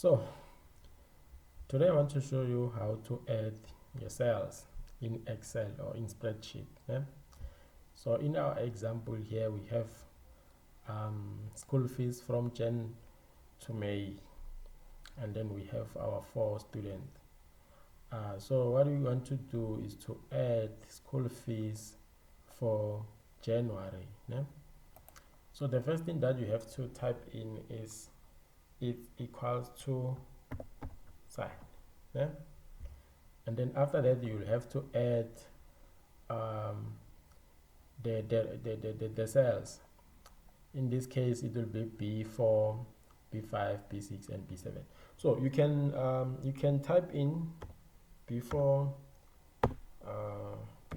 So today I want to show you how to add your cells in Excel or in spreadsheet. So in our example here we have school fees from Jan to May, and then we have our 4 students. So what we want to do is to add school fees for January. So the first thing that you have to type in is it equals to sign. And then after that you will have to add the cells. In this case it will be B4, B5, B6 and B7. So you can type in B4,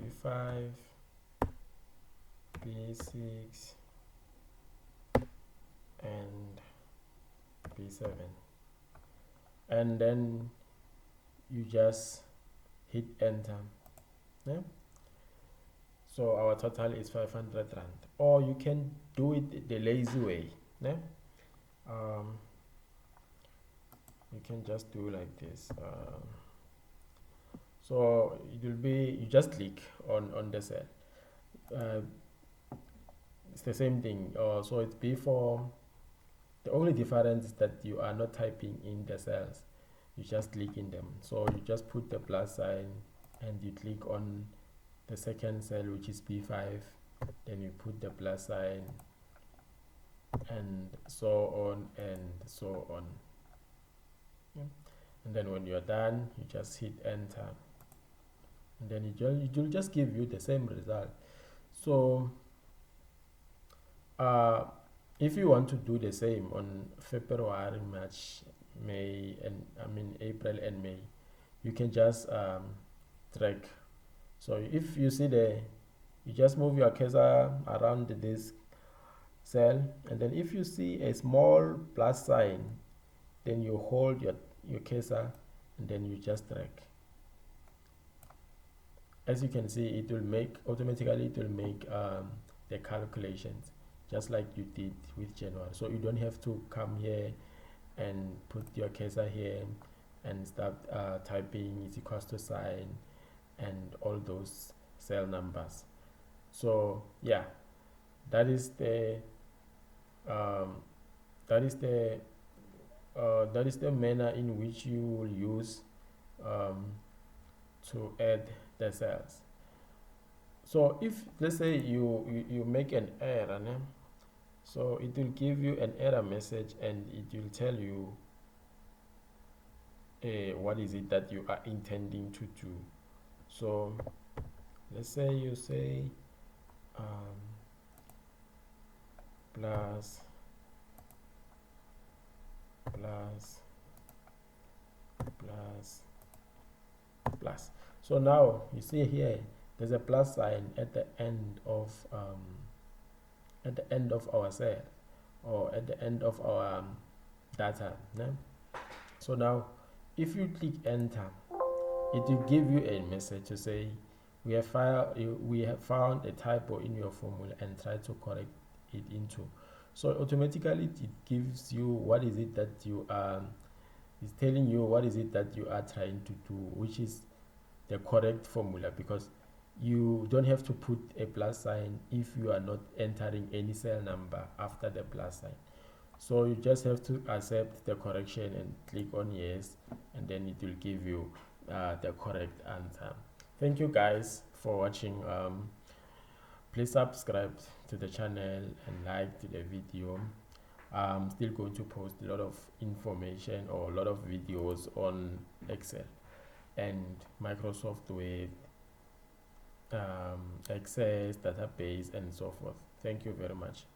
B5, B6 and B7, and then you just hit enter. So our total is 500 rand, or you can do it the lazy way. You can just do like this. So it will be, you just click on the cell. It's the same thing. So it's B4. The only difference is that you are not typing in the cells, you just click in them. So you just put the plus sign and you click on the second cell, which is B5, then you put the plus sign, and so on and so on. And then when you're done, you just hit enter, and then it will just give you the same result. So if you want to do the same on February, March, May, and April and May, you can just drag. So if you see you just move your cursor around this cell, and then if you see a small plus sign, then you hold your cursor and then you just drag. As you can see, it will make automatically, it will make the calculations just like you did with January. So you don't have to come here and put your cursor here and start typing is equals to sign and all those cell numbers. So yeah, that is the manner in which you will use to add the cells. So if let's say you make an error, so it will give you an error message and it will tell you what is it that you are intending to do. So let's say you say plus. So now you see here there's a plus sign at the end of our cell, or at the end of our data. So now if you click enter, it will give you a message to say we have found a typo in your formula and try to correct it into. So automatically it gives you what is it that you are, it's telling you what is it that you are trying to do, which is the correct formula, because you don't have to put a plus sign if you are not entering any cell number after the plus sign. So you just have to accept the correction and click on yes, and then it will give you the correct answer. Thank you guys for watching. Please subscribe to the channel and like the video. I'm still going to post a lot of information or a lot of videos on Excel and Microsoft Word, Access, database and so forth. Thank you very much.